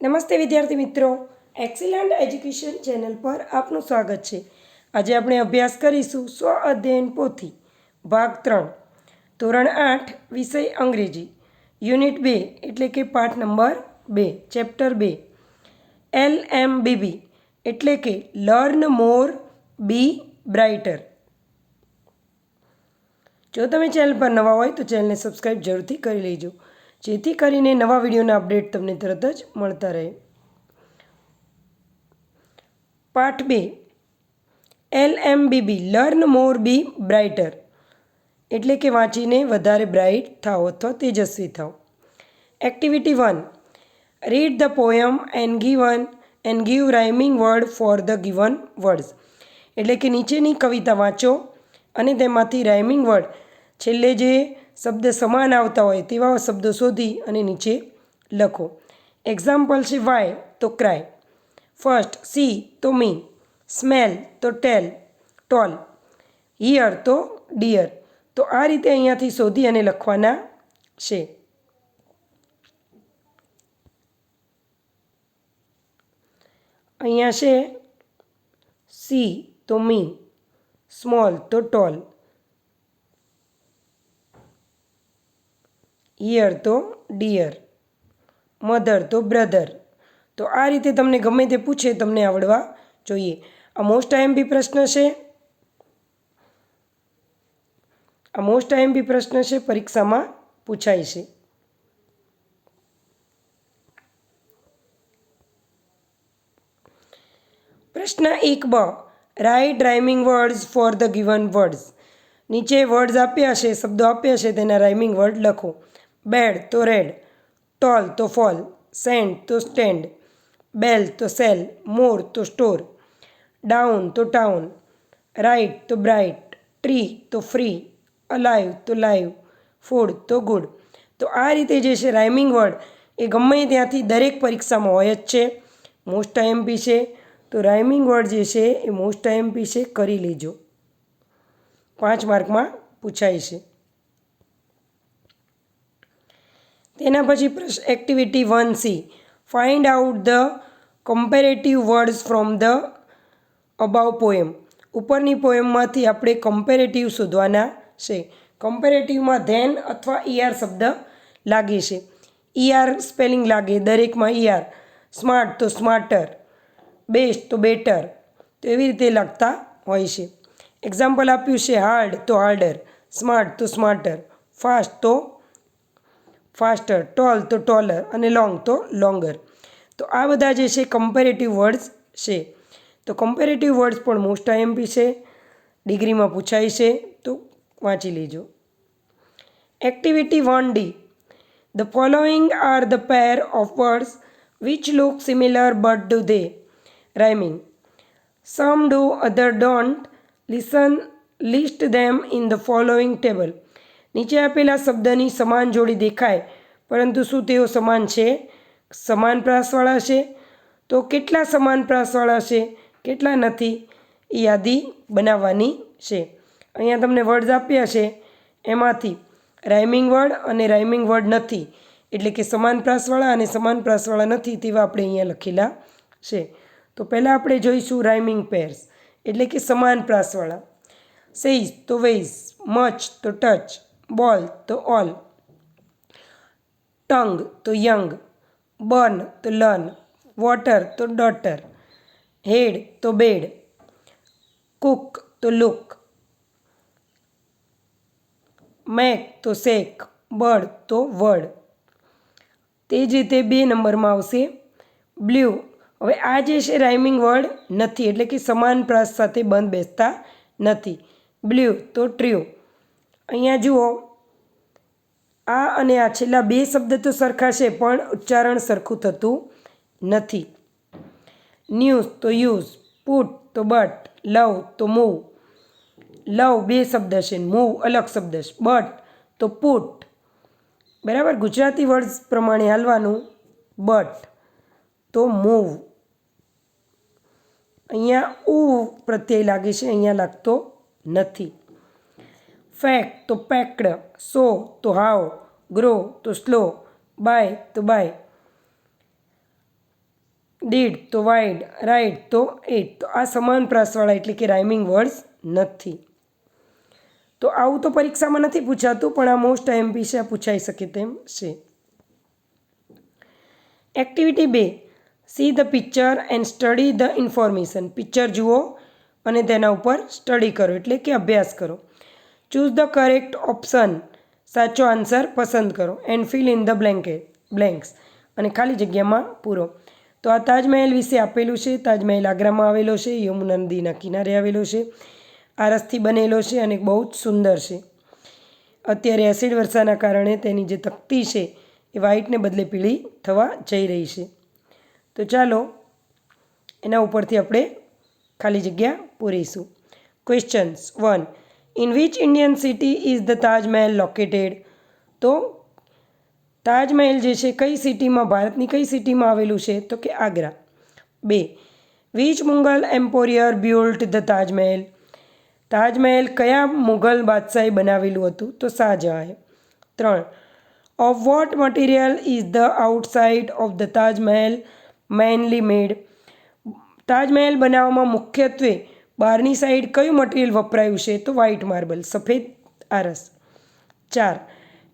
નમસ્તે વિદ્યાર્થી મિત્રો, એક્સિલન્ટ એજ્યુકેશન ચેનલ પર આપનું સ્વાગત છે। આજે આપણે અભ્યાસ કરીશું સ્વ અધ્યયન પોથી ભાગ 3 ધોરણ 8 વિષય અંગ્રેજી યુનિટ 2 એટલે કે પાઠ નંબર 2 ચેપ્ટર 2 LMBB એટલે કે લર્ન મોર બી બ્રાઇટર। જો તમે ચેનલ પર નવા હોય તો ચેનલને સબસ્ક્રાઈબ જરૂરથી કરી લેજો, જેથી કરીને નવા વિડીયોના અપડેટ તમને તરત જ મળતા રહે। પાઠ 2 LMBB લર્ન મોર બી બ્રાઇટર એટલે કે વાંચીને વધારે બ્રાઇટ થાઓ અથવા તેજસ્વી થાઓ। Activity 1 read the poem and give rhyming word for the given words એટલે કે નીચેની કવિતા વાંચો અને તેમાંથી રાઇમિંગ વર્ડ છેલ્લે જે શબ્દ સમાન આવતા હોય તેવા શબ્દો શોધી અને નીચે લખો। એક્ઝામ્પલ છે વાય તો ક્રાય, ફર્સ્ટ સી તો મી, સ્મેલ તો ટોલ, હિયર તો ડિયર। તો આ રીતે અહીંયાથી શોધી અને લખવાના છે। અહીંયા છે સી તો મી, સ્મોલ તો ટોલ, હિયર તો ડિયર, મધર તો બ્રધર। તો આ રીતે તમને ગમે તે પૂછે તમને આવડવા જોઈએ। આ મોસ્ટ આઈએમપી પ્રશ્ન છે, પરીક્ષામાં પૂછાય છે। પ્રશ્ન 1 B write rhyming words for the given words નીચે વર્ડ્સ આપ્યા છે, શબ્દો આપ્યા છે, તેના રાઇમિંગ વર્ડ લખો। Bed to red, tall to fall, sent to stand, bell to sell, more to store, down to town, right to bright, tree to free, alive to live, food to good. તો આ રીતે જે છે rhyming word એ ગમે ત્યાંથી દરેક પરીક્ષામાં હોય જ છે, મોસ્ટ આઈએમપી છે। તો રાઇમિંગ વર્ડ જે છે એ મોસ્ટ આઈએમપી છે, કરી લેજો, 5 માર્કમાં પૂછાય છે। તેના પછી activity 1C find out the comparative words from the અબાવ poem ઉપરની પોએમમાંથી આપણે કમ્પેરેટિવ શોધવાના છે। કમ્પેરેટિવમાં ધેન અથવા ઈઆર શબ્દ લાગે છે, ઈઆર સ્પેલિંગ લાગે દરેકમાં ER. Smart to smarter, best તો બેટર, તો એવી રીતે લખતા હોય છે। એક્ઝામ્પલ આપ્યું છે hard to harder, smart to smarter, fast to faster, tall to taller અને લોંગ તો લોંગર। તો આ બધા જે છે કમ્પેરેટિવ વર્ડ્સ છે। તો કમ્પેરેટિવ વર્ડ્સ પણ મોસ્ટ આઈએમપી છે, ડિગ્રીમાં પૂછાય છે, તો વાંચી લેજો। Activity 1D the following are the pair of words which look similar but do they rhyming, some do other don't, list them in the following table નીચે આપેલા શબ્દની સમાન જોડી દેખાય પરંતુ શું તેઓ સમાન છે, સમાન પ્રાસવાળા છે? તો કેટલા સમાન પ્રાસવાળા છે, કેટલા નથી, એ યાદી બનાવવાની છે। અહીંયા તમને વર્ડ્સ આપ્યા છે, એમાંથી રાઇમિંગ વર્ડ અને રાઇમિંગ વર્ડ નથી એટલે કે સમાન પ્રાસવાળા અને સમાન પ્રાસવાળા નથી તેવા આપણે અહીંયા લખેલા છે। તો પહેલાં આપણે જોઈશું રાઇમિંગ પેર્સ એટલે કે સમાન પ્રાસવાળા। સેઇઝ તો વેઇઝ, મચ તો ટચ, બોલ તો ઓલ, ટંગ તો યંગ, બર્ન તો લર્ન, વોટર તો ડોટર, હેડ તો બેડ, કુક તો લુક, મેક તો શેક, બર્ડ તો વર્ડ। તે જ રીતે 2 નંબરમાં આવશે બ્લુ। હવે આ જે છે રાઇમિંગ વર્ડ નથી એટલે કે સમાન પ્રાસ સાથે બંધ બેસતા નથી, બ્લુ તો ટ્રુ। અહીંયા જુઓ આ અને આ છેલ્લા 2 શબ્દ તો સરખા છે પણ ઉચ્ચારણ સરખું થતું નથી। ન્યૂઝ તો યુઝ, પુટ તો બટ, લવ તો મૂવ, લવ 2 શબ્દ છે, મૂવ અલગ શબ્દ છે, બટ તો પુટ, બરાબર ગુજરાતી વર્ડ્સ પ્રમાણે હાલવાનું, બટ તો મૂવ। અહીંયા પ્રત્યય લાગે છે, અહીંયા લાગતો નથી। ફેક તો પેક્ડ, સો તો હાવ, ગ્રો તો સ્લો, બાય તો બાય, ડીડ તો વાઇડ, રાઇટ તો એટ. તો આ સમાન પ્રાસવાળા એટલે કે રાઇમિંગ વર્ડ્સ નથી. તો આવું તો પરીક્ષામાં નથી પૂછાતું, પણ આ મોસ્ટ આઈએમપી છે, આ પૂછાઈ શકે તેમ છે. Activity 2, see the picture and study the information. Picture જુઓ અને તેના ઉપર સ્ટડી કરો એટલે કે અભ્યાસ કરો. ચૂઝ ધ કરેક્ટ ઓપ્શન, સાચો આન્સર પસંદ કરો. And fill in the blanks, અને ખાલી જગ્યામાં પૂરો. તો આ તાજમહેલ વિશે આપેલું છે. તાજમહેલ આગ્રામાં આવેલો છે, યમુના નદીના કિનારે આવેલો છે, આરસથી બનેલો છે અને બહુ જ સુંદર છે. અત્યારે એસિડ વર્ષાના કારણે તેની જે તકતી છે એ વ્હાઇટને બદલે પીળી થવા જઈ રહી છે. તો ચાલો એના ઉપરથી આપણે ખાલી જગ્યા પૂરીશું. Questions 1, in which Indian city is the Taj Mahal located? તો તાજમહેલ જે છે કઈ સિટીમાં, ભારતની કઈ સિટીમાં આવેલું છે? તો કે Agra. 2, which Mughal emperor built the Taj Mahal? Taj Mahal કયા મુઘલ બાદશાહે બનાવેલું હતું? તો શાહજહાંએ. 3, of what material is the outside of the Taj Mahal mainly made? Taj Mahal બનાવવામાં મુખ્યત્વે બહારની સાઈડ કયું મટીરિયલ વપરાયું છે? તો વ્હાઇટ માર્બલ, સફેદ આરસ. 4,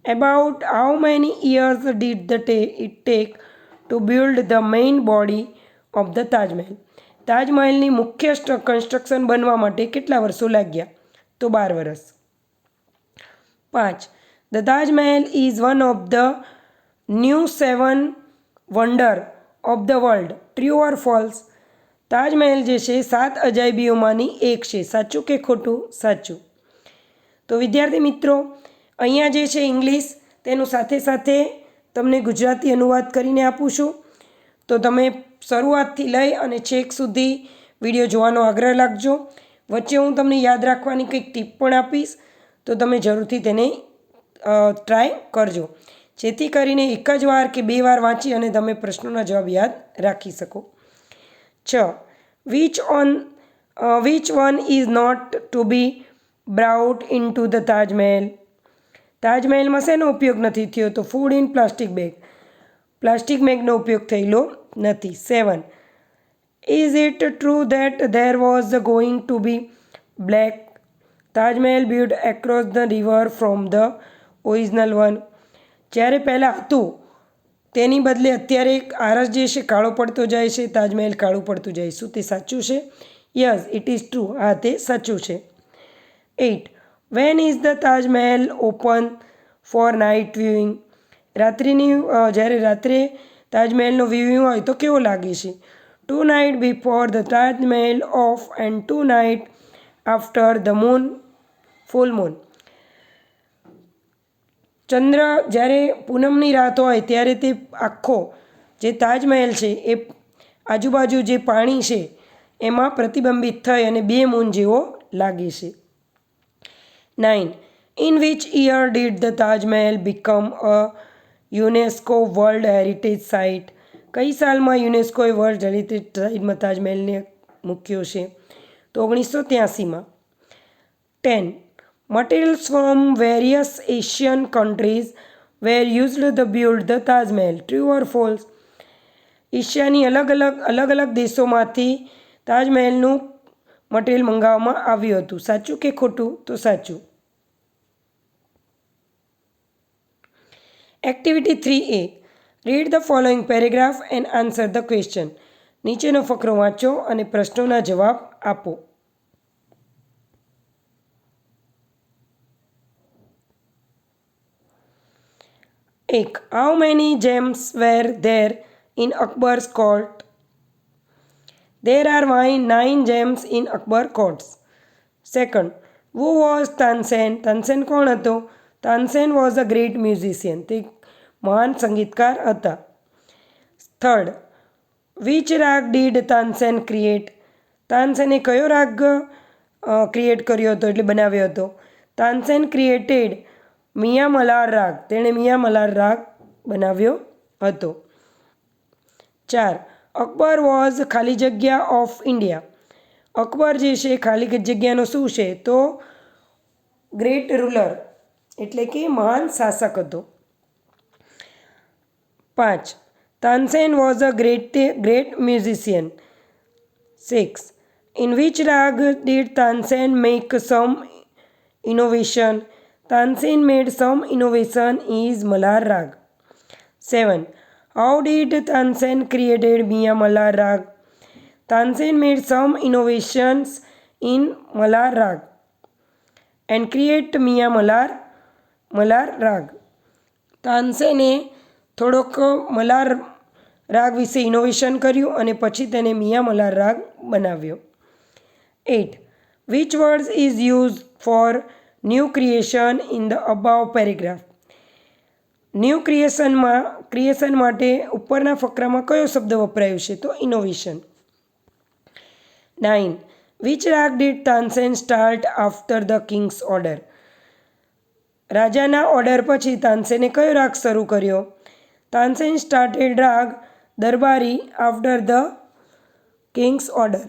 about how many years did the it take to build the main body of the Taj Mahal? તાજમહેલની મુખ્ય કન્સ્ટ્રક્શન બનવા માટે કેટલા વર્ષો લાગ્યા? તો 12 વર્ષ. 5, the Taj Mahal is one of the new 7 wonder of the world. True or false? Taj Mahal જે છે 7 અજાયબીઓમાંની એક છે. સાચું કે ખોટું? સાચું. તો વિદ્યાર્થી મિત્રો, અહીંયા જે છે ઇંગ્લિશ, તેનું સાથે સાથે તમને ગુજરાતી અનુવાદ કરીને આપું છું. તો તમે શરૂઆતથી લઈ અને છેક સુધી વિડીયો જોવાનો આગ્રહ રાખજો. વચ્ચે હું તમને યાદ રાખવાની કંઈક ટીપ પણ આપીશ, તો તમે જરૂરથી તેને ટ્રાય કરજો, જેથી કરીને એક જ વાર કે 2 વાર વાંચી અને તમે પ્રશ્નોના જવાબ યાદ રાખી શકો. 6, which one is not to be brought in to the Taj Mahal? તાજમહેલમાં શેનો ઉપયોગ નથી થયો? તો food in plastic bag. Plastic બેગનો ઉપયોગ થયેલો નથી. 7, is it true that there was going to be black Taj Mahal build across the river from the original one? જ્યારે પહેલાં હતું તેની બદલે અત્યારે એક આરસ જે છે કાળો પડતો જાય છે, તાજમહેલ કાળું પડતું જાય. શું તે સાચું છે? Yes, it is true. હા, તે સાચું છે. 8, when is the Taj Mahal open for night viewing? જ્યારે રાત્રે તાજમહેલનો વ્યૂઇંગ હોય તો કેવો લાગે છે? 2 night before the Taj Mahal of and 2 night after the full moon. ચંદ્ર જ્યારે પૂનમની રાત હોય ત્યારે તે આખો જે તાજમહેલ છે એ આજુબાજુ જે પાણી છે એમાં પ્રતિબિંબિત થઈ અને 2 મૂન જેવો લાગે છે. 9, in which year did the Taj Mahal become a UNESCO world heritage site? કઈ સાલમાં યુનેસ્કોએ વર્લ્ડ હેરિટેજ સાઇટમાં તાજમહેલને મૂક્યો છે? તો 1983માં. 10, materials from various Asian countries were used the build the Taj Mahal. True or false? એશિયાની અલગ અલગ દેશોમાંથી તાજમહેલનું મટીરિયલ મંગાવવામાં આવ્યું હતું. સાચું કે ખોટું? તો સાચું. Activity 3A, read the following paragraph and answer the question. નીચેનો ફકરો વાંચો અને પ્રશ્નોના જવાબ આપો. એક, how many gems were there in Akbar's court? There are 9 gems in Akbar courts. Second, who was Tansen? Tansen કોણ હતો? Tansen was a great musician. તે મહાન સંગીતકાર હતા. Third, which રાગ did Tansen create? તાનસેને કયો રાગ ક્રિએટ કર્યો હતો એટલે બનાવ્યો હતો? તાનસેન ક્રિએટેડ મિયા મલાર રાગ. તેણે મિયા મલાર રાગ બનાવ્યો હતો. 4, અકબર વોઝ ખાલી જગ્યા ઓફ ઇન્ડિયા. અકબર જે છે ખાલી જગ્યાનો શું છે? તો ગ્રેટ રૂલર એટલે કે મહાન શાસક હતો. 5, Tansen was a great musician. 6. In which rag did Tansen make some innovation? Tansen made some innovation is Malar rag. 7. How did Tansen created Mia Malar rag? Tansen made some innovations in Malar rag and create Mia Malar rag. તાનસેને થોડોક મલાર રાગ વિશે innovation કર્યું અને પછી તેને મિયા મલાર રાગ બનાવ્યો. 8. Which words is use for new creation in the અબાવ paragraph? New creation માટે ઉપરના ફકરામાં કયો શબ્દ વપરાયો છે? તો ઇનોવેશન. 9. વિચ રાગ did Tansen start after the king's order? રાજાના ઓર્ડર પછી તાનસેને કયો રાગ શરૂ કર્યો? તાનસેન સ્ટાર્ટેડ રાગ દરબારી આફ્ટર ધ કિંગ્સ ઓર્ડર.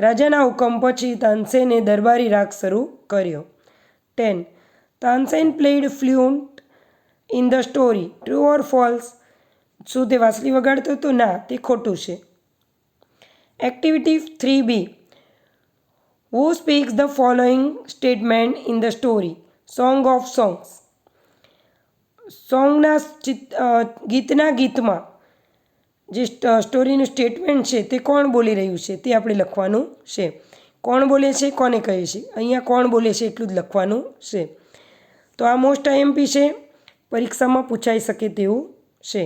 રાજાના હુકમ પછી તાનસેને દરબારી રાગ શરૂ કર્યો. 10. Tansen played flute in the story. True or false? શું તે વાંસળી વગાડતો હતો? ના, તે ખોટું છે. Activity 3B. Who speaks the following statement in the story? Song of songs. ગીતના ગીતમાં જે સ્ટોરીનું સ્ટેટમેન્ટ છે તે કોણ બોલી રહ્યું છે તે આપણે લખવાનું છે. કોણ બોલે છે, કોને કહે છે? અહીંયા કોણ બોલે છે એટલું જ લખવાનું છે. તો આ મોસ્ટ આઈએમપી છે, પરીક્ષામાં પૂછાઈ શકે તેવું છે.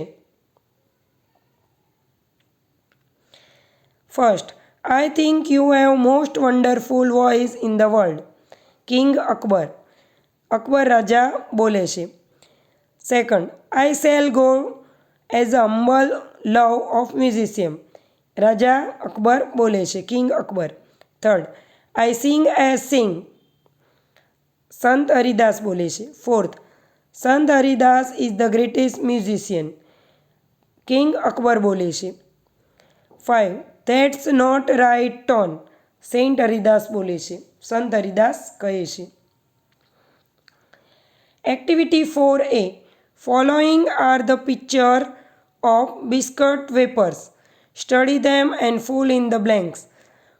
First, I think you have most wonderful voice in the world. King Akbar. Akbar રાજા બોલે છે. Second, I shall go as a humble love of musician. રાજા અકબર બોલે છે, king Akbar. Third, I sing as sing. Sant Haridas બોલે છે. Fourth, Sant Haridas is the greatest musician. King Akbar બોલે છે. 5. That's not right tone. Saint Haridas બોલે છે, સંત હરિદાસ કહે છે. Activity 4A. Following are the picture of biscuit wrappers. Study them and fill in the blanks.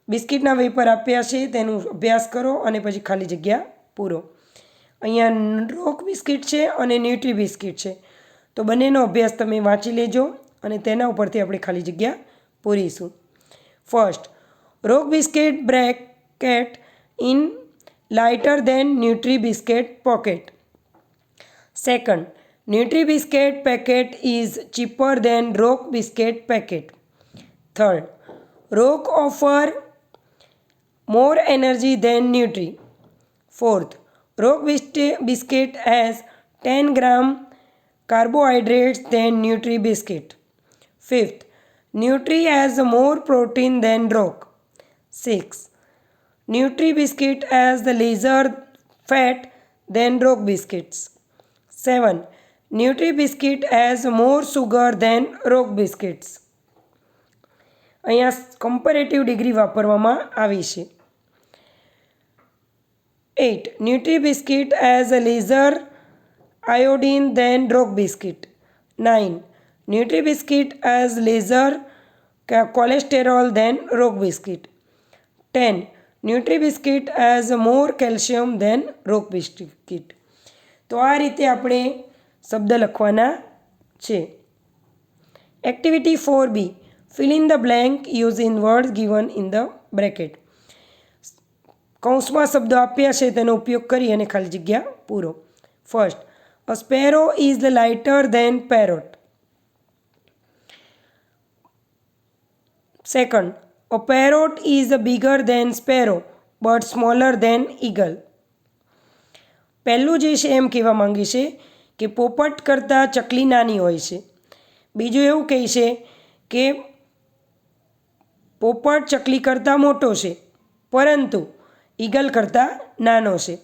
બિસ્કિટના wrapper આપ્યા છે, તેનું અભ્યાસ કરો અને પછી ખાલી જગ્યા પૂરો. અહીંયા રોક બિસ્કિટ છે અને ન્યુટ્રી બિસ્કિટ છે, તો બંનેનો અભ્યાસ તમે વાંચી લેજો અને તેના ઉપરથી આપણે ખાલી જગ્યા પૂરીશું. First, rock biscuit bracket in lighter than Nutri biscuit packet. Second, Nutri-Biscuit packet is cheaper than Rock Biscuit packet. Third, Rock offer more energy than Nutri. Fourth, Rock Biscuit has 10 gram carbohydrates than Nutri-Biscuit. Fifth, Nutri has more protein than Rock. 6. Nutri-Biscuit has the lesser fat than Rock Biscuits. 7. Nutri-Biscuit has more sugar than Rock Biscuits. અહીંયા comparative degree વાપરવામાં આવી છે. 8. Nutri-Biscuit has a lesser iodine than Rock Biscuit. 9. Nutri-Biscuit has lesser cholesterol than Rock Biscuit. 10. Nutri-Biscuit has more calcium than Rock Biscuit. તો આ રીતે આપણે શબ્દ લખવાના છે. Activity 4B. Fill in the blank use in word given in the bracket. કૌંસમાં શબ્દો આપ્યા છે તેનો ઉપયોગ કરી અને ખાલી જગ્યા પૂરો. First, a sparrow is the lighter than parrot. Second, a પેરોટ is bigger than sparrow but smaller than eagle. પહેલું જે છે એમ કહેવા માંગે છે કે પોપટ કરતાં ચકલી નાની હોય છે. બીજું એવું કહે છે કે પોપટ ચકલી કરતાં મોટો છે પરંતુ ઈગલ કરતાં નાનો છે.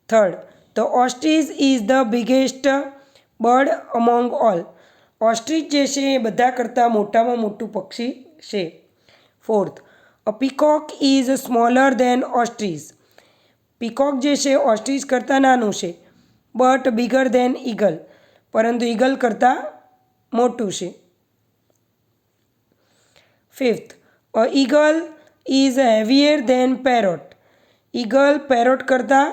Third, the ostrich is the biggest bird among all. Ostrich જે છે એ બધા કરતાં મોટામાં મોટું પક્ષી છે. Fourth, a peacock is smaller than ostrich. Peacock જે છે ઓસ્ટ્રીચ કરતાં નાનું છે બટ બિગર ધેન ઈગલ, પરંતુ ઈગલ કરતાં મોટું છે. 5th, a eagle is heavier than parrot. Eagle parrot કરતાં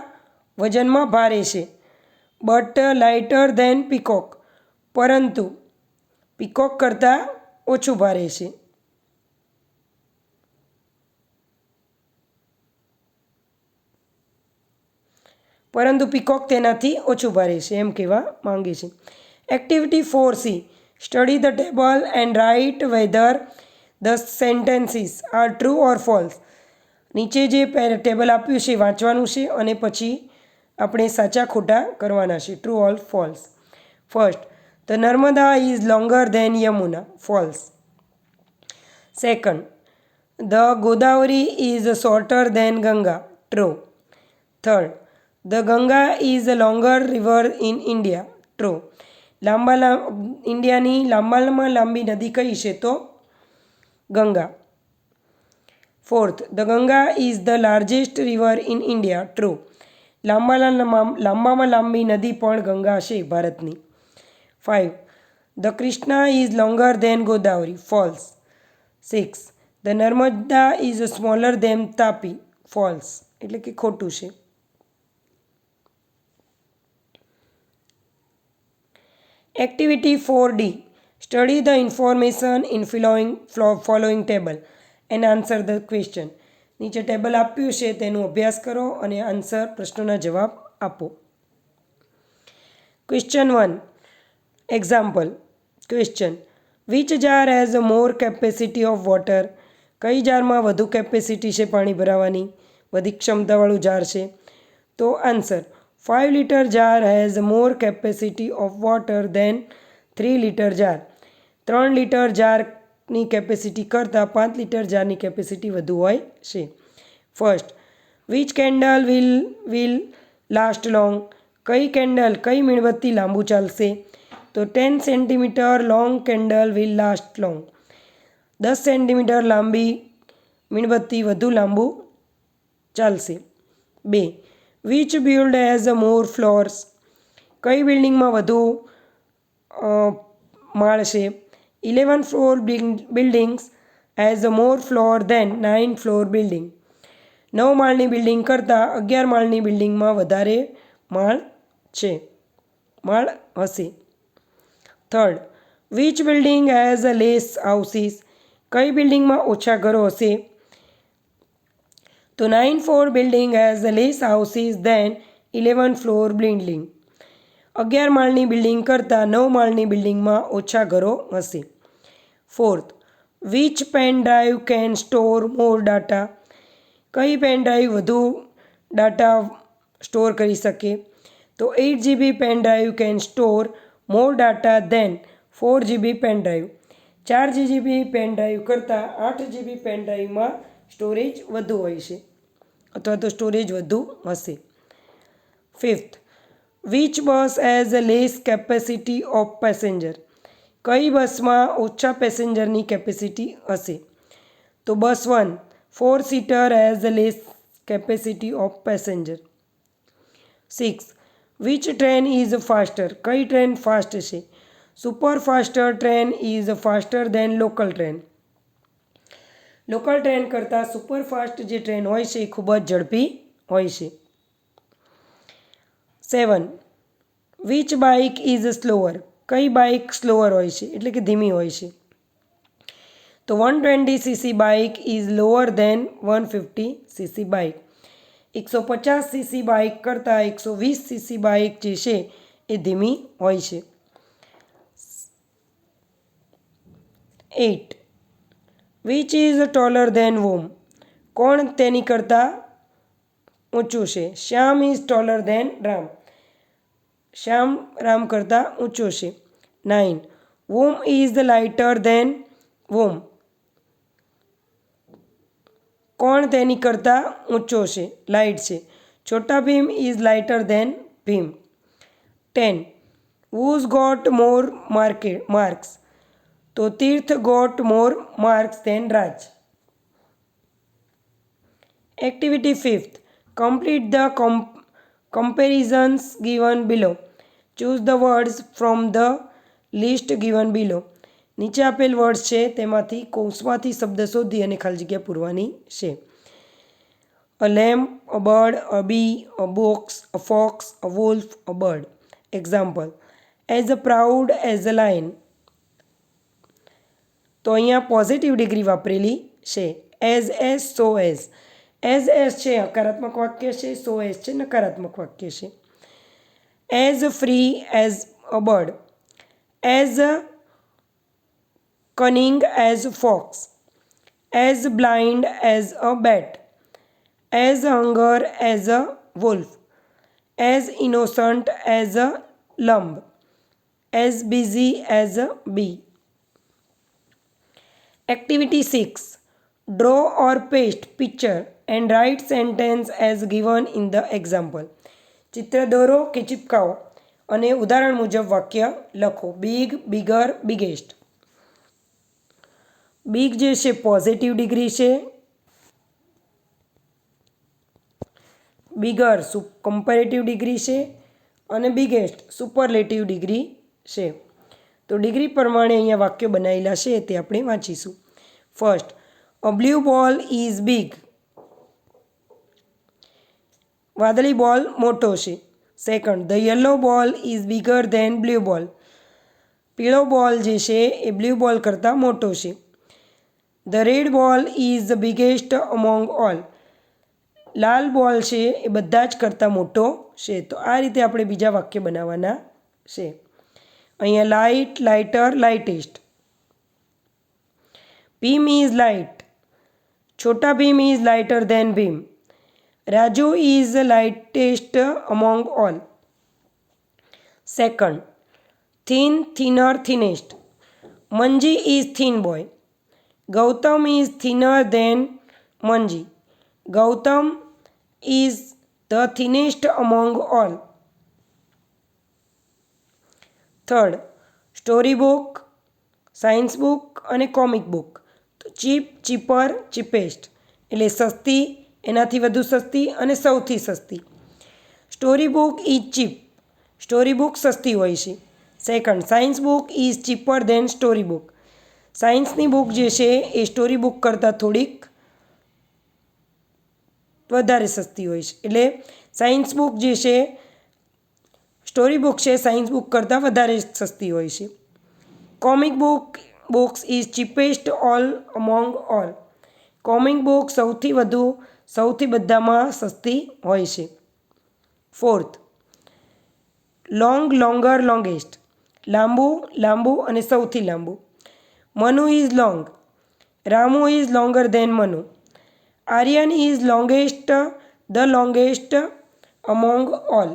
વજનમાં ભારે છે. બટ લાઇટર ધેન પીકોક, પરંતુ પીકોક કરતાં ઓછું ભારે છે. પરંતુ પીકોક તેનાથી ઓછું ભારે છે એમ કહેવા માંગે છે. Activity 4C, study the table and write whether the sentences are true or false. નીચે જે ટેબલ આપ્યું છે વાંચવાનું છે અને પછી આપણે સાચા ખોટા કરવાના છે, true or false. First, the Narmada is longer than Yamuna, false. Second, the Godavari is shorter than Ganga, true. Third, the Ganga is a longer river in India, true. ઇન્ડિયાની લાંબામાં લાંબી નદી કઈ છે? તો Ganga. Fourth, the Ganga is the largest river in India, true. લાંબામાં લાંબી નદી પણ ગંગા છે ભારતની. 5, the Krishna is longer than Godavari, false. 6, the Narmada is smaller than Tapi, false, એટલે કે ખોટું છે. Activity 4D, study the information in following table and answer the question. નીચે ટેબલ આપ્યું છે તેનો અભ્યાસ કરો અને આન્સર પ્રશ્નોના જવાબ આપો. Question 1, example. Question, which jar has a more capacity of water. કઈ જારમાં વધુ કેપેસિટી છે પાણી ભરાવાની, વધી ક્ષમતાવાળું જાર છે? તો answer, 5 litre jar has more capacity of water than 3 litre jar. 3 litre જારની કેપેસિટી કરતાં 5 લીટર જારની કેપેસિટી વધુ હોય છે. First, which candle will last long. કઈ કેન્ડલ, કઈ મીણબત્તી લાંબુ ચાલશે? તો 10 centimetre long candle will last long. 10 centimetre લાંબી મીણબત્તી વધુ લાંબુ ચાલશે. 2, which build has a more floors. કઈ બિલ્ડિંગમાં વધુ માળ છે? 11 floor buildings has a more floor than 9 floor building. 9 માળની બિલ્ડિંગ કરતાં 11 માળની બિલ્ડિંગમાં વધારે માળ હશે. Third, which building has a less houses. કઈ બિલ્ડિંગમાં ઓછા ઘરો હશે? તો 9 floor building has a less houses than 11 floor building. 11 માળની બિલ્ડિંગ કરતાં 9 માળની બિલ્ડિંગમાં ઓછા ઘરો હશે. Fourth, which pen drive can store more data. કઈ પેન ડ્રાઈવ વધુ ડાટા સ્ટોર કરી શકે? તો 8 GB pen drive can store more data than 4 GB pen drive. 4 GB pen drive કરતાં 8 GB પેન ડ્રાઈવમાં સ્ટોરેજ વધુ હોય છે અથવા તો સ્ટોરેજ વધુ હશે. Fifth, which bus has a less capacity of passenger. કઈ બસમાં ઓછા પેસેન્જરની કેપેસિટી હશે? તો bus 1 4 seater has a less capacity of passenger. 6, which train is faster. કઈ ટ્રેન ફાસ્ટ છે? Super faster train is faster than local train. Local train કરતાં superfast જે ટ્રેન હોય છે એ ખૂબ જ ઝડપી હોય છે. 7, વિચ બાઇક ઇઝ સ્લોઅર. કઈ બાઇક સ્લોઅર હોય છે એટલે કે ધીમી હોય છે? તો 120cc bike is lower than 150cc bike. 150cc bike કરતાં 120cc બાઇક જે છે એ ધીમી હોય છે. 8, which is taller than whom. કોણ તેની કરતાં ઊંચું છે? Shyam is taller than Ram. Shyam Ram કરતાં ઊંચો છે. 9, whom is lighter than whom. કોણ તેની કરતાં ઊંચો છે? લાઇટ છે. Chhota Bheem is lighter than Bheem. 10, who's got more marks. તો Tirth got more marks than Raj. Activity 5th, complete the comparisons given below. Choose the words from the list given below. નીચે આપેલ words છે તેમાંથી કૌંસમાંથી શબ્દ શોધી અને ખાલી જગ્યા પૂરવાની છે. A lamp, a bird, a bee, a box, a fox, a wolf, a bird. Example: as a proud as a lion. તો અહીંયા પોઝિટિવ ડિગ્રી વાપરેલી છે. એઝ સો એઝ છે હકારાત્મક વાક્ય છે, સો એઝ છે નકારાત્મક વાક્ય છે. As free as a bird. As cunning as fox. As blind as a bat. As hungry as a wolf. As innocent as a lamb. As busy as a bee. Activity 6. Draw or paste picture and write sentence as given in the example. ચિત્ર દોરો કે ચિપકાવો અને ઉદાહરણ મુજબ વાક્ય લખો. Big, bigger, biggest. Big જે છે પોઝિટિવ ડિગ્રી છે, બિગર કમ્પેરેટિવ ડિગ્રી છે અને બિગેસ્ટ સુપરલેટિવ ડિગ્રી છે. તો ડિગ્રી પ્રમાણે અહીંયા વાક્યો બનાવેલા છે તે આપણે વાંચીશું. First, a blue ball is big. વાદળી બોલ મોટો છે. Second, the yellow ball is bigger than blue ball. પીળો બોલ જે છે એ બ્લુ બોલ કરતાં મોટો છે. The red ball is the biggest among all. લાલ બોલ છે એ બધા જ કરતાં મોટો છે. તો આ રીતે આપણે બીજા વાક્ય બનાવવાના છે. અહીંયા light, lighter, lightest. Bheem is light. Chhota Bheem is lighter than Bheem. Raju is lightest among all. Second, thin, thinner, thinnest. Manji is thin boy. Gautam is thinner than Manji. Gautam is the thinnest among all. Third, story book, science book અને comic book. તો cheap, cheaper, cheapest એટલે સસ્તી, એનાથી વધુ સસ્તી અને સૌથી સસ્તી. Story book is cheap. Story book સસ્તી હોય છે. Second, science book is cheaper than story book. સાયન્સની બુક જે છે એ સ્ટોરી બુક કરતાં થોડીક વધારે સસ્તી હોય છે. એટલે સાયન્સ બુક જે છે, સ્ટોરી બુક છે સાયન્સ બુક કરતાં વધારે સસ્તી હોય છે. Comic books is cheapest all among all. Comic book સૌથી બધામાં સસ્તી હોય છે. Fourth, long, longer, longest. લાંબુ, લાંબુ અને સૌથી લાંબુ. Manu is long. Ramu is longer than Manu. Aryan is longest, the longest among all.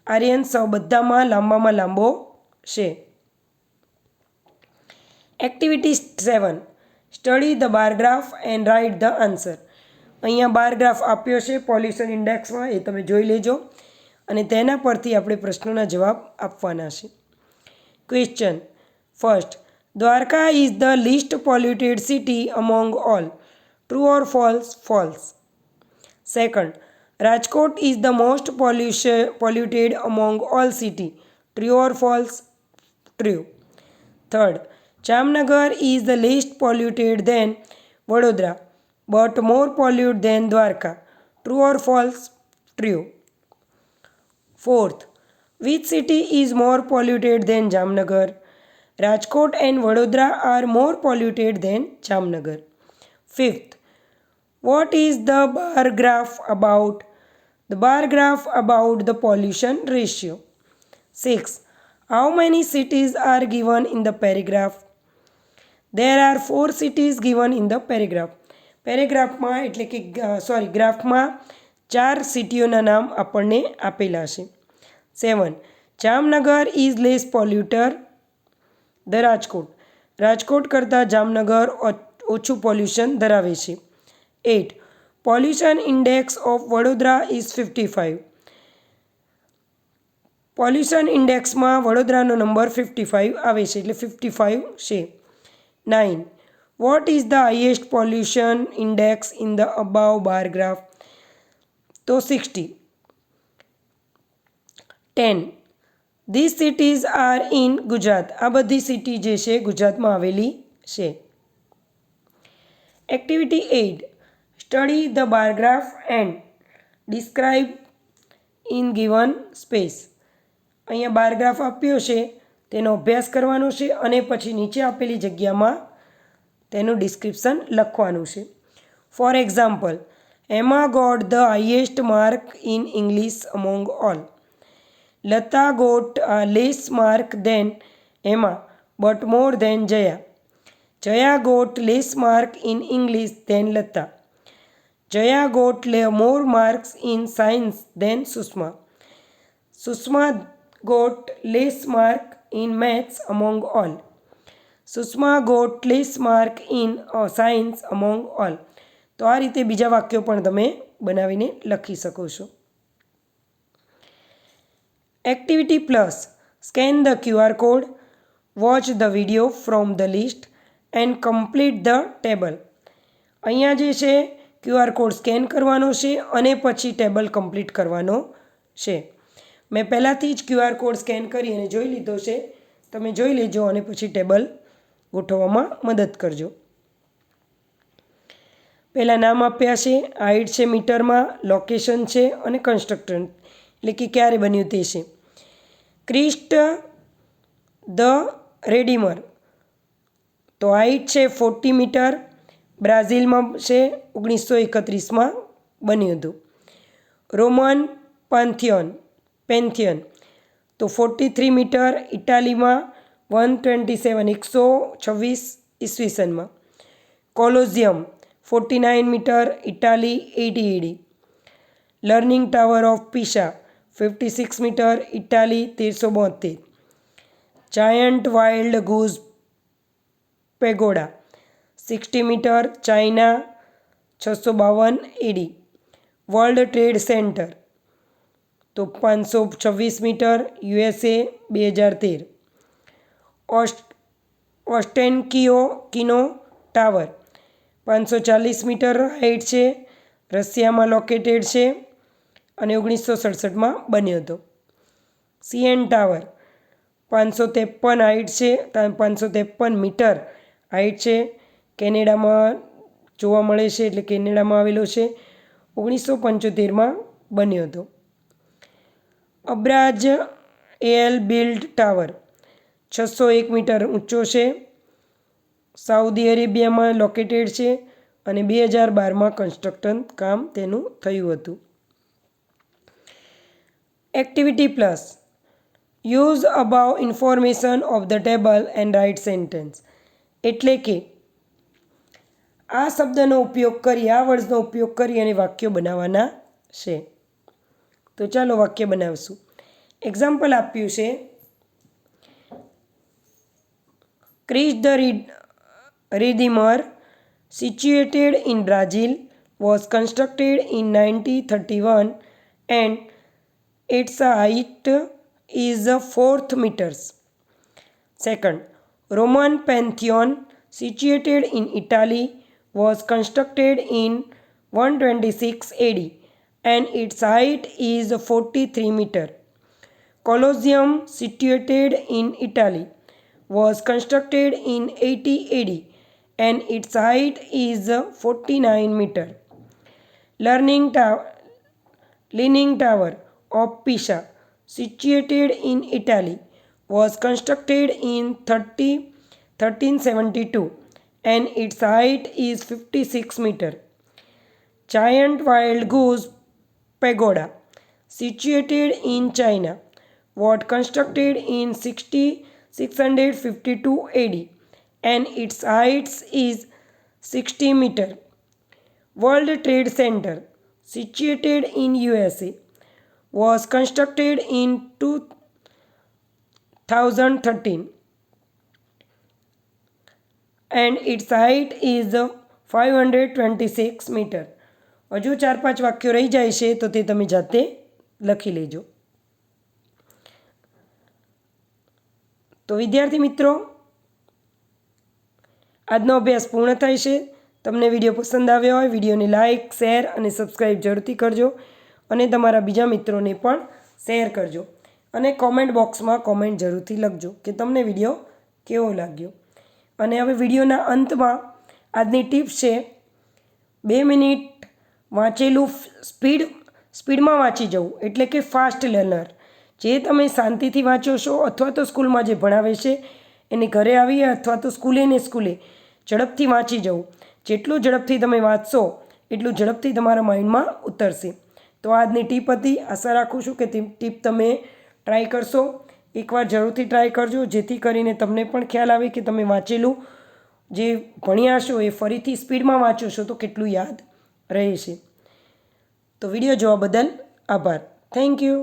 Aryan બધામાં લાંબામાં લાંબો છે. Activity 7. Study the bar graph and write the answer. અહીંયા બાર ગ્રાફ આપ્યો છે પોલ્યુશન ઇન્ડેક્સમાં, એ તમે જોઈ લેજો અને તેના પરથી આપણે પ્રશ્નોના જવાબ આપવાના છે. Question first, Dwarka is the list polluted city among all. True or false? False. Second, Rajkot is the most polluted among all city. True or false? True. Third, Jamnagar is the least polluted than Vadodara but more polluted than Dwarka. True or false? True. Fourth, which city is more polluted than Jamnagar? Rajkot and Vadodara are more polluted than Jamnagar. Fifth, what is the bar graph about? The bar graph about the pollution ratio. 6. How many cities are given in the paragraph? There are 4 cities given in the paragraph. પેરેગ્રાફમાં એટલે કે ગ્રાફમાં 4 સિટીઓના નામ આપણને આપેલા છે. 7. Jamnagar is less polluter the Rajkot. Rajkot કરતાં જામનગર ઓછું pollution ધરાવે છે. 8. Pollution index of Vadodara is 55. Pollution ઇન્ડેક્સમાં વડોદરાનો નંબર 55 આવે છે એટલે 55 છે. 9. What is the highest pollution index in the above bar graph? તો 60. 10. This cities are in Gujarat. આ બધી સિટી જે છે ગુજરાતમાં આવેલી છે. Activity 8. Study the bar graph and describe in given space. અહીંયા બાર ગ્રાફ આપ્યો છે, તેનો અભ્યાસ કરવાનો છે અને પછી નીચે આપેલી જગ્યામાં તેનું ડિસ્ક્રિપ્શન લખવાનું છે. For example, Emma got the highest mark in English among all. Lata got less mark than Emma but more than Jaya. Jaya got less mark in English than Lata. Jaya got more marks in science than Sushma. Sushma got less mark in maths among all. Sushma got less mark in science among all. તો આ રીતે બીજા વાક્યો પણ તમે બનાવીને લખી શકો છો. Activity plus. Scan the QR code, watch the video from the list and complete the table. અહીંયા જે છે QR કોડ સ્કેન કરવાનો છે અને પછી ટેબલ કમ્પ્લીટ કરવાનો છે. મેં પહેલાંથી જ QR કોડ સ્કેન કરી અને જોઈ લીધો છે. તમે જોઈ લેજો અને પછી ટેબલ ગોઠવવામાં મદદ કરજો. પહેલાં નામ આપ્યા છે, હાઇટ છે મીટરમાં, લોકેશન છે અને કન્સ્ટ્રક્ટર એટલે કે ક્યારે બન્યું તે છે. ક્રિસ્ટ ધ રેડિમર, તો હાઇટ છે 40 મીટર, બ્રાઝિલમાં છે, 1931માં બન્યું હતું. રોમન પેન્થિયન તો 43 મીટર, ઇટાલીમાં 126 ઈસવીસનમાં. Colosseum 49 metre, Italy 80 AD. Leaning Tower of Pisa 56 metre, Italy 1372. Giant Wild Goose Pagoda 60 metre, China 652 AD. World Trade Center તો 526 metre, USA 2013. Ostankino Tower 540 metre height છે, રશિયામાં લોકેટેડ છે અને 1967માં બન્યો હતો. CN ટાવર 553 હાઇટ છે, 553 મીટર હાઇટ છે, કેનેડામાં જોવા મળે છે એટલે કેનેડામાં આવેલો છે, 1975માં બન્યો હતો. અબ્રાજ એલ બિલ્ડ ટાવર 601 મીટર ઊંચો છે, સાઉદી અરેબિયામાં લોકેટેડ છે અને 2012માં કન્સ્ટ્રક્શન કામ તેનું થયું હતું. Activity plus. Use about information of the table and write sentence. એટલે કે આ શબ્દનો ઉપયોગ કરી, આ વર્ડ્સનો ઉપયોગ કરી અને વાક્યો બનાવવાના છે. તો ચાલો વાક્ય બનાવશું. એક્ઝામ્પલ આપ્યું છે, Christ the Redeemer situated in Brazil was constructed in 1931 and its height is 4 meters. Second, Roman Pantheon situated in Italy was constructed in 126 AD and its height is 43 meters. Colosseum situated in Italy was constructed in 80 AD and its height is 49 meters. Leaning Tower of Pisa situated in Italy was constructed in 1372 and its height is 56 meters. Giant Wild Goose Pagoda situated in China was constructed in 652 AD and its height is 60 meters. World Trade Center situated in USA was constructed in 2013 and its height is 526 meters. હજુ 4-5 વાક્યો રહી જાય છે તો તે તમે જાતે લખી લેજો. તો વિદ્યાર્થી મિત્રો, આજનો અભ્યાસ પૂર્ણ થાય છે. તમને વિડીયો પસંદ આવ્યો હોય, વિડીયોને લાઇક, શેર અને સબસ્ક્રાઈબ જરૂરથી કરજો અને તમારા બીજા મિત્રોને પણ શેર કરજો. અને કોમેન્ટ બોક્સમાં કોમેન્ટ જરૂરથી લખજો કે તમને વિડીયો કેવો લાગ્યો. અને હવે વિડીયોના અંતમાં આજની ટિપ્સ છે. 2 મિનિટ વાંચેલું સ્પીડમાં વાંચી જવું, એટલે કે ફાસ્ટ લર્નર. જે તમે શાંતિથી વાંચો છો અથવા તો સ્કૂલમાં જે ભણાવે છે એને ઘરે આવી અથવા તો સ્કૂલે ઝડપથી વાંચી જવું. જેટલું ઝડપથી તમે વાંચશો એટલું ઝડપથી તમારા માઇન્ડમાં ઉતરશે. તો આજની ટીપ હતી. આશા રાખું છું કે તે ટીપ તમે ટ્રાય કરશો. એકવાર જરૂરથી ટ્રાય કરજો, જેથી કરીને તમને પણ ખ્યાલ આવે કે તમે વાંચેલું જે ભણ્યા છો એ ફરીથી સ્પીડમાં વાંચો છો તો કેટલું યાદ રહે છે. તો વિડીયો જોવા બદલ આભાર. Thank you.